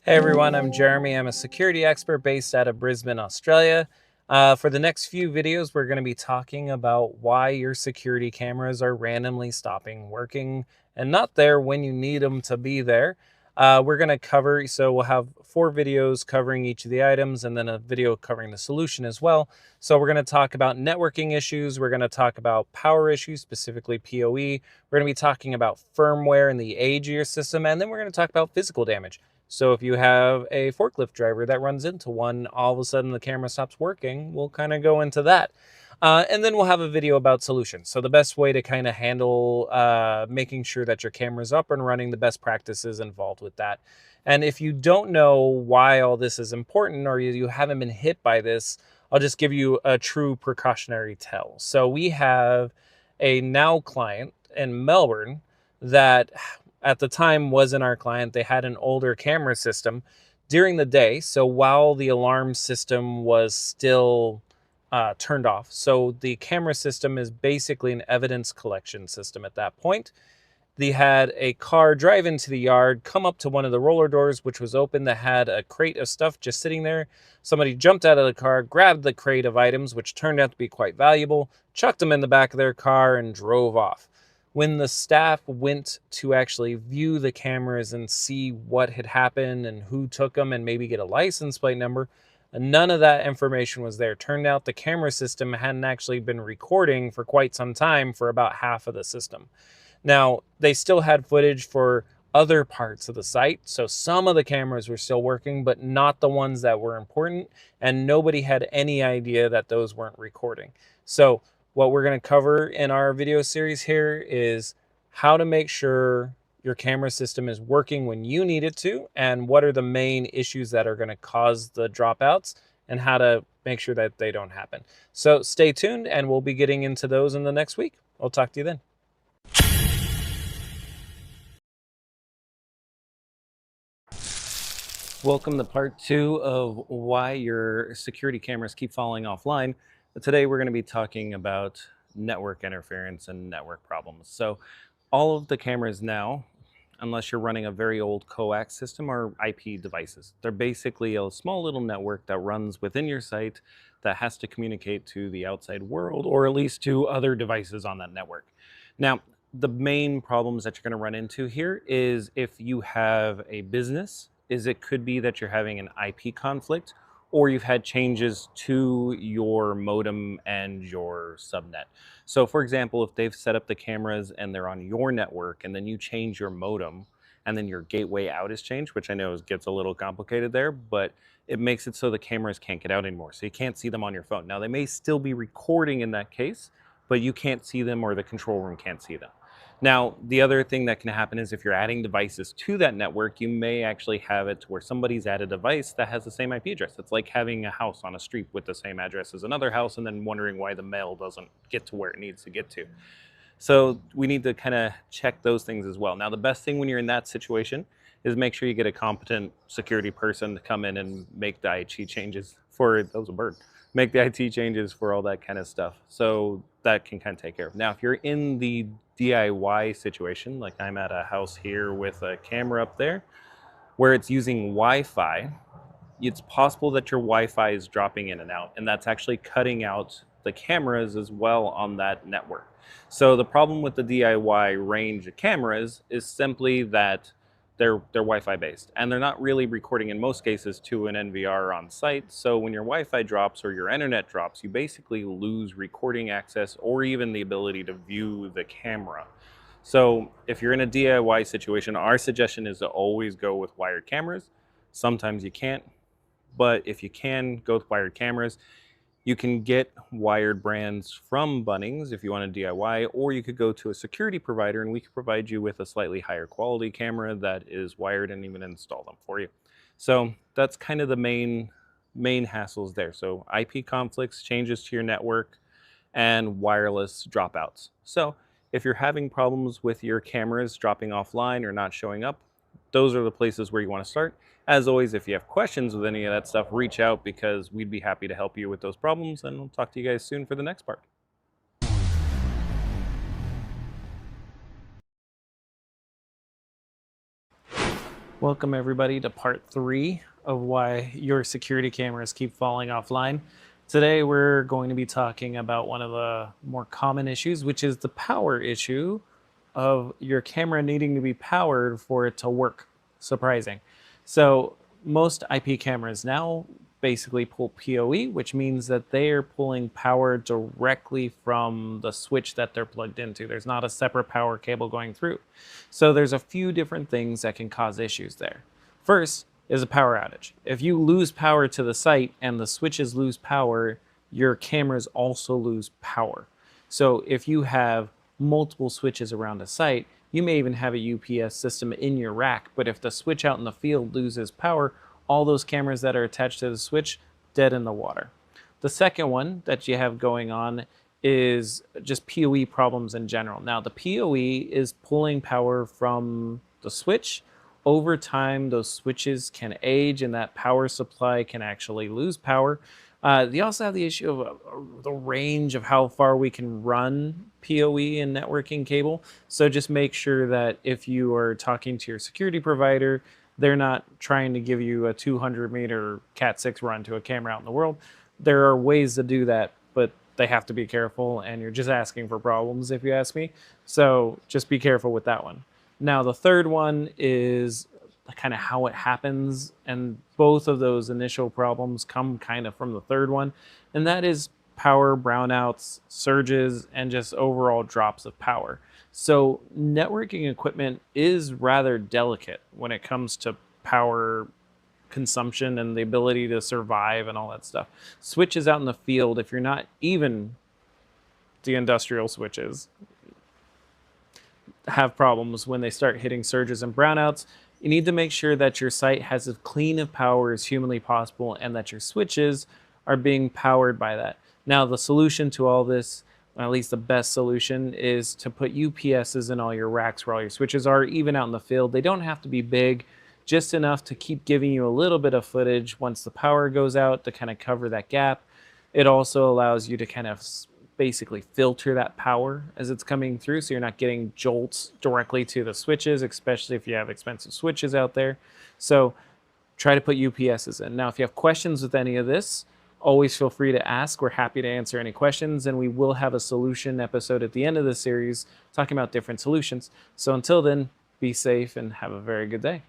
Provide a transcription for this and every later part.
Hey everyone, I'm Jeremy. I'm a security expert based out of Brisbane, Australia. For the next few videos, we're going to be talking about why your security cameras are randomly stopping working and not there when you need them to be there. We're going to so we'll have 4 videos covering each of the items and then a video covering the solution as well. So we're going to talk about networking issues. We're going to talk about power issues, specifically PoE. We're going to be talking about firmware and the age of your system. And then we're going to talk about physical damage. So if you have a forklift driver that runs into one, all of a sudden the camera stops working, we'll kind of go into that. And then we'll have a video about solutions. So the best way to kind of handle making sure that your camera's up and running, the best practices involved with that. And if you don't know why all this is important or you haven't been hit by this, I'll just give you a true precautionary tell. So we have a now client in Melbourne that at the time wasn't our client. They had an older camera system during the day. So while the alarm system was still turned off. So the camera system is basically an evidence collection system at that point. They had a car drive into the yard, come up to one of the roller doors, which was open, that had a crate of stuff just sitting there. Somebody jumped out of the car, grabbed the crate of items, which turned out to be quite valuable, chucked them in the back of their car, and drove off. When the staff went to actually view the cameras and see what had happened and who took them and maybe get a license plate number, none of that information was there. Turned out the camera system hadn't actually been recording for quite some time for about half of the system. Now, they still had footage for other parts of the site, so some of the cameras were still working, but not the ones that were important, and nobody had any idea that those weren't recording. So what we're going to cover in our video series here is how to make sure your camera system is working when you need it to, and what are the main issues that are going to cause the dropouts, and how to make sure that they don't happen. So stay tuned, and we'll be getting into those in the next week. I'll talk to you then. Welcome to part 2 of why your security cameras keep falling offline. Today we're going to be talking about network interference and network problems. So all of the cameras now, unless you're running a very old coax system, are IP devices. They're basically a small little network that runs within your site that has to communicate to the outside world, or at least to other devices on that network. Now, the main problems that you're going to run into here is if you have a business, it could be that you're having an IP conflict, or you've had changes to your modem and your subnet. So for example, if they've set up the cameras and they're on your network and then you change your modem and then your gateway out is changed, which I know gets a little complicated there, but it makes it so the cameras can't get out anymore. So you can't see them on your phone. Now they may still be recording in that case, but you can't see them or the control room can't see them. Now, the other thing that can happen is if you're adding devices to that network, you may actually have it to where somebody's added a device that has the same IP address. It's like having a house on a street with the same address as another house and then wondering why the mail doesn't get to where it needs to get to. So we need to kind of check those things as well. Now, the best thing when you're in that situation is make sure you get a competent security person to come in and make the IT changes for, that was a bird, make the IT changes for all that kind of stuff. So that can kind of take care of. Now, if you're in the DIY situation, like I'm at a house here with a camera up there, where it's using Wi-Fi, it's possible that your Wi-Fi is dropping in and out, and that's actually cutting out the cameras as well on that network. So the problem with the DIY range of cameras is simply that they're Wi-Fi based, and they're not really recording in most cases to an NVR on site. So when your Wi-Fi drops or your internet drops, you basically lose recording access or even the ability to view the camera. So if you're in a DIY situation, our suggestion is to always go with wired cameras. Sometimes you can't, but if you can, go with wired cameras. You can get wired brands from Bunnings if you want to DIY, or you could go to a security provider and we could provide you with a slightly higher quality camera that is wired and even install them for you. So that's kind of the main hassles there. So IP conflicts, changes to your network, and wireless dropouts. So if you're having problems with your cameras dropping offline or not showing up, those are the places where you want to start. As always, if you have questions with any of that stuff, reach out because we'd be happy to help you with those problems, and we'll talk to you guys soon for the next part. Welcome, everybody, to part 3 of why your security cameras keep falling offline. Today, we're going to be talking about one of the more common issues, which is the power issue of your camera needing to be powered for it to work. Surprising. So, most IP cameras now basically pull PoE, which means that they are pulling power directly from the switch that they're plugged into. There's not a separate power cable going through. So there's a few different things that can cause issues there. First is a power outage. If you lose power to the site and the switches lose power, your cameras also lose power. So if you have multiple switches around a site, you may even have a UPS system in your rack, but if the switch out in the field loses power, all those cameras that are attached to the switch dead in the water. The second one that you have going on is just PoE problems in general. Now, the PoE is pulling power from the switch. Over time, those switches can age and that power supply can actually lose power. You also have the issue of the range of how far we can run PoE and networking cable. So just make sure that if you are talking to your security provider, they're not trying to give you a 200-meter Cat6 run to a camera out in the world. There are ways to do that, but they have to be careful, and you're just asking for problems if you ask me. So just be careful with that one. Now, the third one is kind of how it happens, and both of those initial problems come kind of from the third one, and that is power brownouts, surges, and just overall drops of power. So networking equipment is rather delicate when it comes to power consumption and the ability to survive and all that stuff. Switches out in the field, if you're not even the industrial switches, have problems when they start hitting surges and brownouts. You need to make sure that your site has as clean of power as humanly possible and that your switches are being powered by that. Now, the solution to all this, at least the best solution, is to put UPSs in all your racks where all your switches are, even out in the field. They don't have to be big, just enough to keep giving you a little bit of footage once the power goes out to kind of cover that gap. It also allows you to kind of basically filter that power as it's coming through, so you're not getting jolts directly to the switches, especially if you have expensive switches out there. So try to put UPSs in. Now, if you have questions with any of this, always feel free to ask. We're happy to answer any questions, and we will have a solution episode at the end of the series talking about different solutions. So until then, be safe and have a very good day.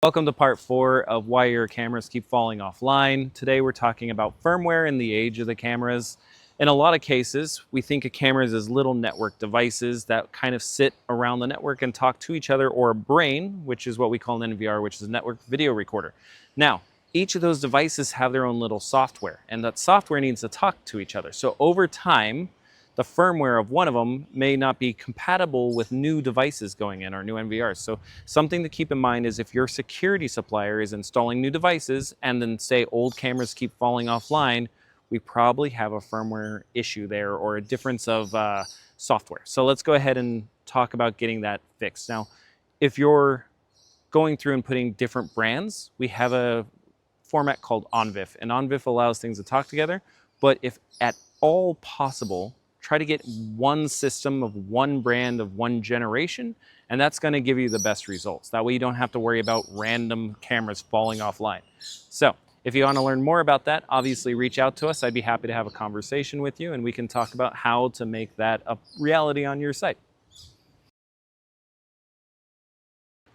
Welcome to part 4 of why your cameras keep falling offline. Today we're talking about firmware and the age of the cameras. In a lot of cases, we think of cameras as little network devices that kind of sit around the network and talk to each other, or a brain, which is what we call an NVR, which is a network video recorder. Now, each of those devices have their own little software, and that software needs to talk to each other. So over time, the firmware of one of them may not be compatible with new devices going in or new NVRs. So something to keep in mind is if your security supplier is installing new devices and then say old cameras keep falling offline, we probably have a firmware issue there or a difference of software. So let's go ahead and talk about getting that fixed. Now, if you're going through and putting different brands, we have a format called ONVIF, and ONVIF allows things to talk together. But if at all possible, try to get one system of one brand of one generation, and that's going to give you the best results. That way you don't have to worry about random cameras falling offline. So if you want to learn more about that, obviously reach out to us. I'd be happy to have a conversation with you, and we can talk about how to make that a reality on your site.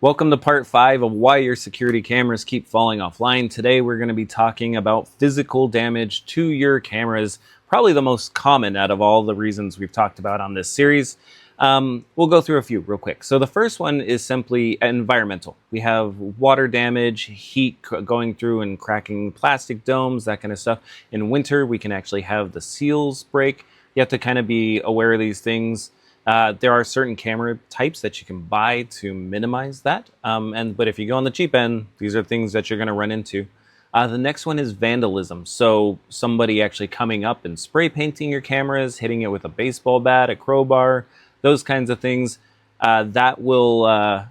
Welcome to part 5 of why your security cameras keep falling offline. Today we're going to be talking about physical damage to your cameras, probably the most common out of all the reasons we've talked about on this series. We'll go through a few real quick. So the first one is simply environmental. We have water damage, heat going through and cracking plastic domes, that kind of stuff. In winter, we can actually have the seals break. You have to kind of be aware of these things. There are certain camera types that you can buy to minimize that. But if you go on the cheap end, these are things that you're going to run into. The next one is vandalism. So somebody actually coming up and spray painting your cameras, hitting it with a baseball bat, a crowbar, those kinds of things. That will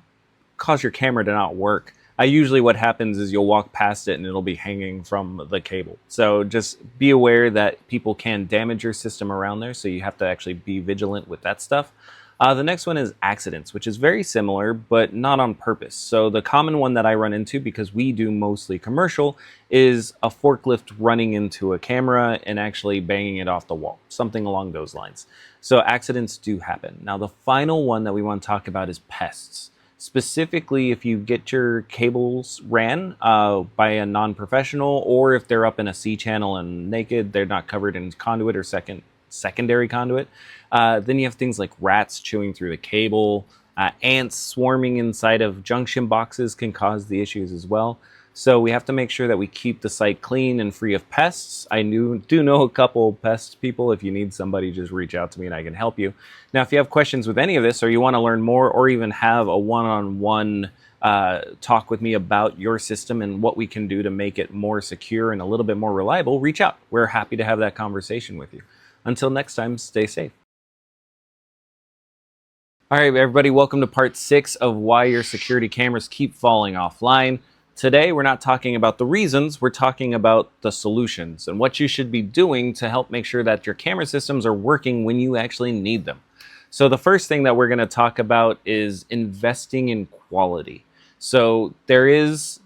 cause your camera to not work. Usually what happens is you'll walk past it and it'll be hanging from the cable. So just be aware that people can damage your system around there, so you have to actually be vigilant with that stuff. The next one is accidents, which is very similar, but not on purpose. So the common one that I run into, because we do mostly commercial, is a forklift running into a camera and actually banging it off the wall, something along those lines. So accidents do happen. Now, the final one that we want to talk about is pests. Specifically, if you get your cables ran by a non-professional, or if they're up in a C channel and naked, they're not covered in conduit or secondary conduit. Then you have things like rats chewing through the cable, ants swarming inside of junction boxes can cause the issues as well. So we have to make sure that we keep the site clean and free of pests. I do know a couple pest people. If you need somebody, just reach out to me and I can help you. Now, if you have questions with any of this, or you want to learn more, or even have a one-on-one talk with me about your system and what we can do to make it more secure and a little bit more reliable, reach out. We're happy to have that conversation with you. Until next time, stay safe. All right, everybody, welcome to part 6 of why your security cameras keep falling offline. Today, we're not talking about the reasons, we're talking about the solutions and what you should be doing to help make sure that your camera systems are working when you actually need them. So the first thing that we're going to talk about is investing in quality. So there is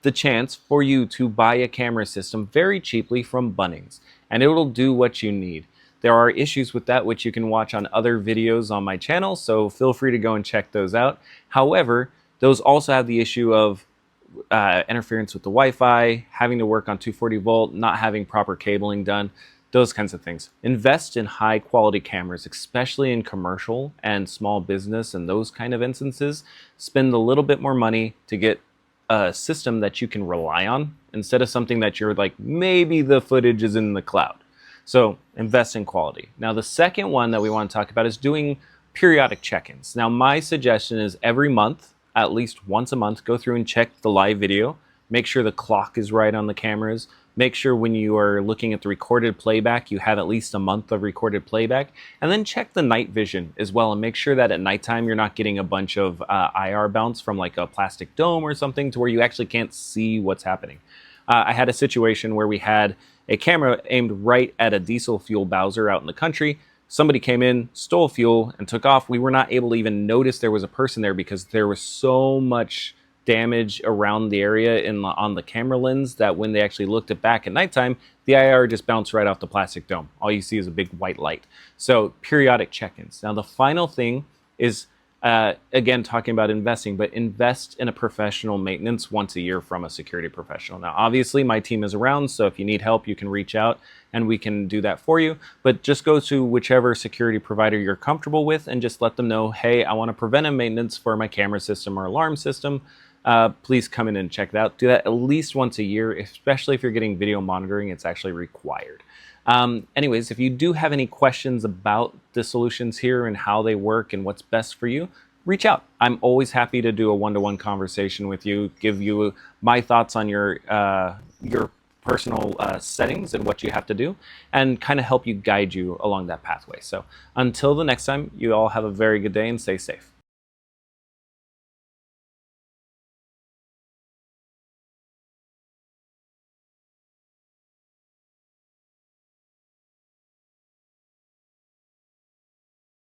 the chance for you to buy a camera system very cheaply from Bunnings, and it will do what you need. There are issues with that, which you can watch on other videos on my channel, so feel free to go and check those out. However, those also have the issue of interference with the Wi-Fi, having to work on 240 volt, not having proper cabling done, those kinds of things. Invest in high quality cameras, especially in commercial and small business and those kind of instances. Spend a little bit more money to get a system that you can rely on instead of something that you're like, maybe the footage is in the cloud. So invest in quality. Now, the second one that we want to talk about is doing periodic check-ins. Now, my suggestion is every month, at least once a month, go through and check the live video. Make sure the clock is right on the cameras. Make sure when you are looking at the recorded playback, you have at least a month of recorded playback. And then check the night vision as well, and make sure that at nighttime you're not getting a bunch of IR bounce from like a plastic dome or something to where you actually can't see what's happening. I had a situation where we had a camera aimed right at a diesel fuel bowser out in the country. Somebody came in, stole fuel, and took off. We were not able to even notice there was a person there because there was so much damage around the area on the camera lens that when they actually looked it back at nighttime, the IR just bounced right off the plastic dome. All you see is a big white light. So periodic check-ins. Now the final thing is, again, talking about investing, but invest in a professional maintenance once a year from a security professional. Now, obviously, my team is around, so if you need help, you can reach out and we can do that for you. But just go to whichever security provider you're comfortable with and just let them know, hey, I want a preventive maintenance for my camera system or alarm system. Please come in and check it out. Do that at least once a year, especially if you're getting video monitoring. It's actually required. Anyways, if you do have any questions about the solutions here and how they work and what's best for you, reach out. I'm always happy to do a one-to-one conversation with you, give you my thoughts on your personal settings and what you have to do, and kind of help you guide you along that pathway. So until the next time, you all have a very good day and stay safe.